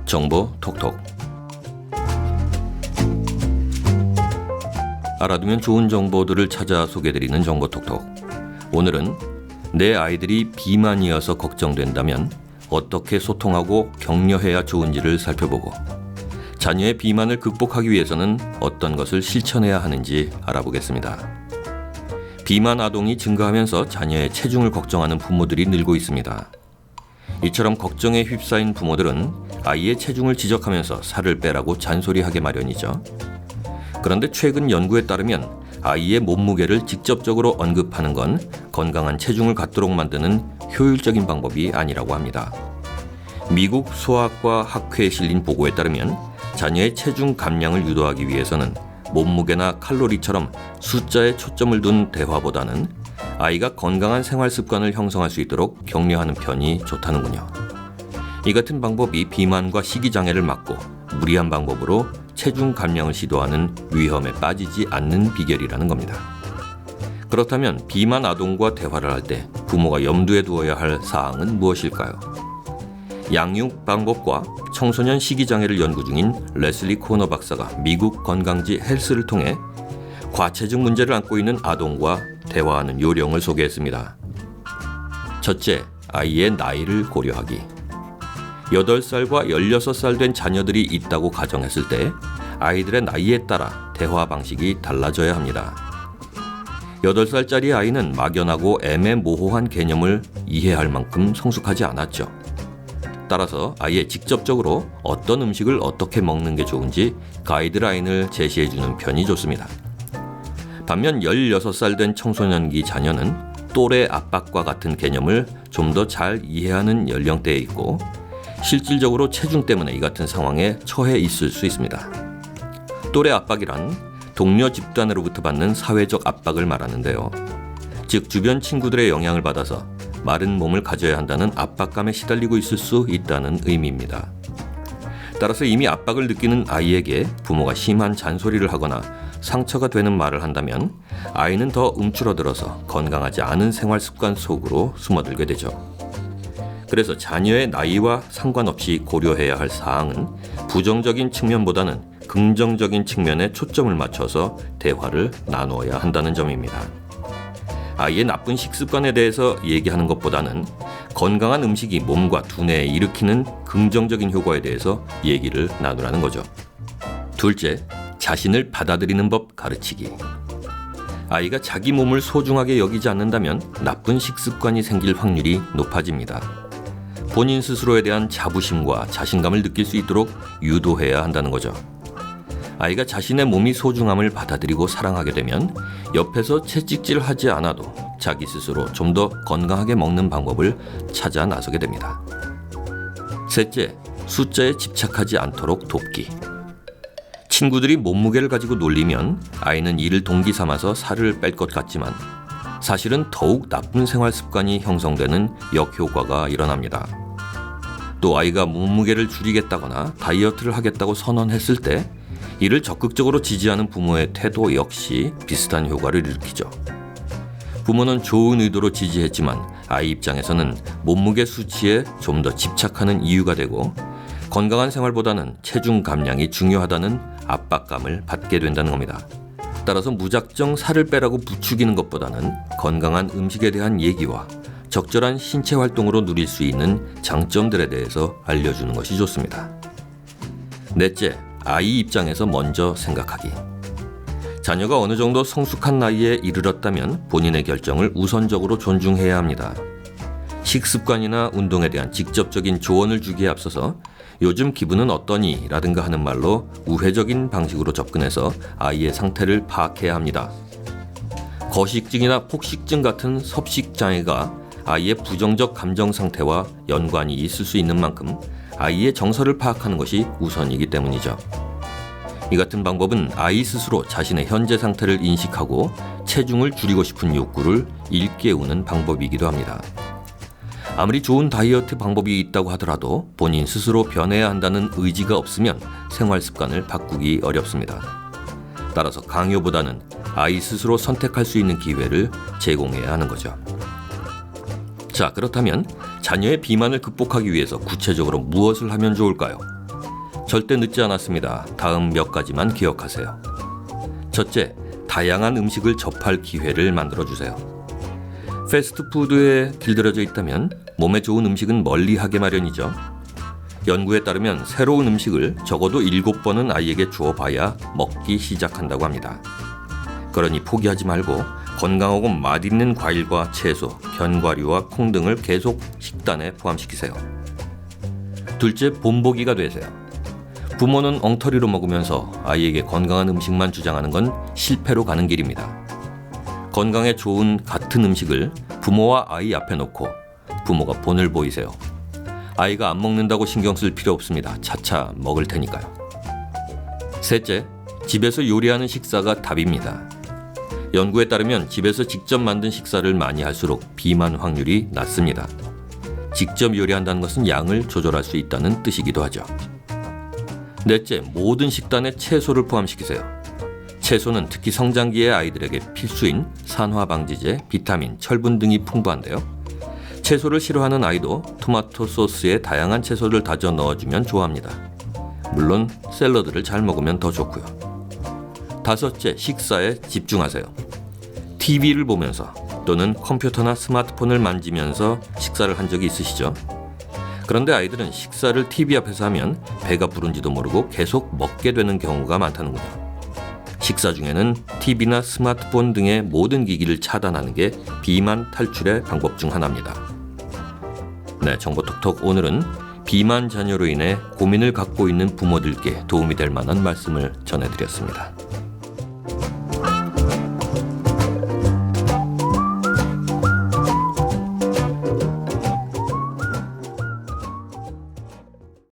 정보 톡톡. 알아두면 좋은 정보들을 찾아 소개드리는 정보 톡톡. 오늘은 내 아이들이 비만이어서 걱정된다면 어떻게 소통하고 격려해야 좋은지를 살펴보고, 자녀의 비만을 극복하기 위해서는 어떤 것을 실천해야 하는지 알아보겠습니다. 비만 아동이 증가하면서 자녀의 체중을 걱정하는 부모들이 늘고 있습니다. 이처럼 걱정에 휩싸인 부모들은 아이의 체중을 지적하면서 살을 빼라고 잔소리하게 마련이죠. 그런데 최근 연구에 따르면 아이의 몸무게를 직접적으로 언급하는 건 건강한 체중을 갖도록 만드는 효율적인 방법이 아니라고 합니다. 미국 소아과 학회에 실린 보고에 따르면 자녀의 체중 감량을 유도하기 위해서는 몸무게나 칼로리처럼 숫자에 초점을 둔 대화보다는 아이가 건강한 생활 습관을 형성할 수 있도록 격려하는 편이 좋다는군요. 이 같은 방법이 비만과 식이장애를 막고 무리한 방법으로 체중 감량을 시도하는 위험에 빠지지 않는 비결이라는 겁니다. 그렇다면 비만 아동과 대화를 할 때 부모가 염두에 두어야 할 사항은 무엇일까요? 양육 방법과 청소년 식이장애를 연구 중인 레슬리 코너 박사가 미국 건강지 헬스를 통해 과체중 문제를 안고 있는 아동과 대화하는 요령을 소개했습니다. 첫째, 아이의 나이를 고려하기. 8살과 16살 된 자녀들이 있다고 가정했을 때 아이들의 나이에 따라 대화 방식이 달라져야 합니다. 8살짜리 아이는 막연하고 애매모호한 개념을 이해할 만큼 성숙하지 않았죠. 따라서 아이에 직접적으로 어떤 음식을 어떻게 먹는 게 좋은지 가이드라인을 제시해주는 편이 좋습니다. 반면 16살 된 청소년기 자녀는 또래 압박과 같은 개념을 좀 더 잘 이해하는 연령대에 있고, 실질적으로 체중 때문에 이 같은 상황에 처해 있을 수 있습니다. 또래 압박이란 동료 집단으로부터 받는 사회적 압박을 말하는데요. 즉 주변 친구들의 영향을 받아서 마른 몸을 가져야 한다는 압박감에 시달리고 있을 수 있다는 의미입니다. 따라서 이미 압박을 느끼는 아이에게 부모가 심한 잔소리를 하거나 상처가 되는 말을 한다면 아이는 더 움츠러들어서 건강하지 않은 생활 습관 속으로 숨어들게 되죠. 그래서 자녀의 나이와 상관없이 고려해야 할 사항은 부정적인 측면보다는 긍정적인 측면에 초점을 맞춰서 대화를 나누어야 한다는 점입니다. 아이의 나쁜 식습관에 대해서 얘기하는 것보다는 건강한 음식이 몸과 두뇌에 일으키는 긍정적인 효과에 대해서 얘기를 나누라는 거죠. 둘째, 자신을 받아들이는 법 가르치기. 아이가 자기 몸을 소중하게 여기지 않는다면 나쁜 식습관이 생길 확률이 높아집니다. 본인 스스로에 대한 자부심과 자신감을 느낄 수 있도록 유도해야 한다는 거죠. 아이가 자신의 몸이 소중함을 받아들이고 사랑하게 되면 옆에서 채찍질하지 않아도 자기 스스로 좀 더 건강하게 먹는 방법을 찾아 나서게 됩니다. 셋째, 숫자에 집착하지 않도록 돕기. 친구들이 몸무게를 가지고 놀리면 아이는 이를 동기 삼아서 살을 뺄 것 같지만 사실은 더욱 나쁜 생활 습관이 형성되는 역효과가 일어납니다. 또 아이가 몸무게를 줄이겠다거나 다이어트를 하겠다고 선언했을 때 이를 적극적으로 지지하는 부모의 태도 역시 비슷한 효과를 일으키죠. 부모는 좋은 의도로 지지했지만 아이 입장에서는 몸무게 수치에 좀 더 집착하는 이유가 되고, 건강한 생활보다는 체중 감량이 중요하다는 압박감을 받게 된다는 겁니다. 따라서 무작정 살을 빼라고 부추기는 것보다는 건강한 음식에 대한 얘기와 적절한 신체 활동으로 누릴 수 있는 장점들에 대해서 알려주는 것이 좋습니다. 넷째, 아이 입장에서 먼저 생각하기. 자녀가 어느 정도 성숙한 나이에 이르렀다면 본인의 결정을 우선적으로 존중해야 합니다. 식습관이나 운동에 대한 직접적인 조언을 주기에 앞서서 요즘 기분은 어떠니? 라든가 하는 말로 우회적인 방식으로 접근해서 아이의 상태를 파악해야 합니다. 거식증이나 폭식증 같은 섭식장애가 아이의 부정적 감정 상태와 연관이 있을 수 있는 만큼 아이의 정서를 파악하는 것이 우선이기 때문이죠. 이 같은 방법은 아이 스스로 자신의 현재 상태를 인식하고 체중을 줄이고 싶은 욕구를 일깨우는 방법이기도 합니다. 아무리 좋은 다이어트 방법이 있다고 하더라도 본인 스스로 변해야 한다는 의지가 없으면 생활 습관을 바꾸기 어렵습니다. 따라서 강요보다는 아이 스스로 선택할 수 있는 기회를 제공해야 하는 거죠. 자, 그렇다면 자녀의 비만을 극복하기 위해서 구체적으로 무엇을 하면 좋을까요? 절대 늦지 않았습니다. 다음 몇 가지만 기억하세요. 첫째, 다양한 음식을 접할 기회를 만들어주세요. 패스트푸드에 길들여져 있다면 몸에 좋은 음식은 멀리하게 마련이죠. 연구에 따르면 새로운 음식을 적어도 7번은 아이에게 주어봐야 먹기 시작한다고 합니다. 그러니 포기하지 말고 건강하고 맛있는 과일과 채소, 견과류와 콩 등을 계속 식단에 포함시키세요. 둘째, 본보기가 되세요. 부모는 엉터리로 먹으면서 아이에게 건강한 음식만 주장하는 건 실패로 가는 길입니다. 건강에 좋은 같은 음식을 부모와 아이 앞에 놓고 부모가 본을 보이세요. 아이가 안 먹는다고 신경 쓸 필요 없습니다. 차차 먹을 테니까요. 셋째, 집에서 요리하는 식사가 답입니다. 연구에 따르면 집에서 직접 만든 식사를 많이 할수록 비만 확률이 낮습니다. 직접 요리한다는 것은 양을 조절할 수 있다는 뜻이기도 하죠. 넷째, 모든 식단에 채소를 포함시키세요. 채소는 특히 성장기의 아이들에게 필수인 산화방지제, 비타민, 철분 등이 풍부한데요. 채소를 싫어하는 아이도 토마토 소스에 다양한 채소를 다져 넣어주면 좋아합니다. 물론 샐러드를 잘 먹으면 더 좋고요. 다섯째, 식사에 집중하세요. TV를 보면서 또는 컴퓨터나 스마트폰을 만지면서 식사를 한 적이 있으시죠? 그런데 아이들은 식사를 TV 앞에서 하면 배가 부른지도 모르고 계속 먹게 되는 경우가 많다는군요. 식사 중에는 TV나 스마트폰 등의 모든 기기를 차단하는 게 비만 탈출의 방법 중 하나입니다. 네, 정보톡톡 오늘은 비만 자녀로 인해 고민을 갖고 있는 부모들께 도움이 될 만한 말씀을 전해드렸습니다.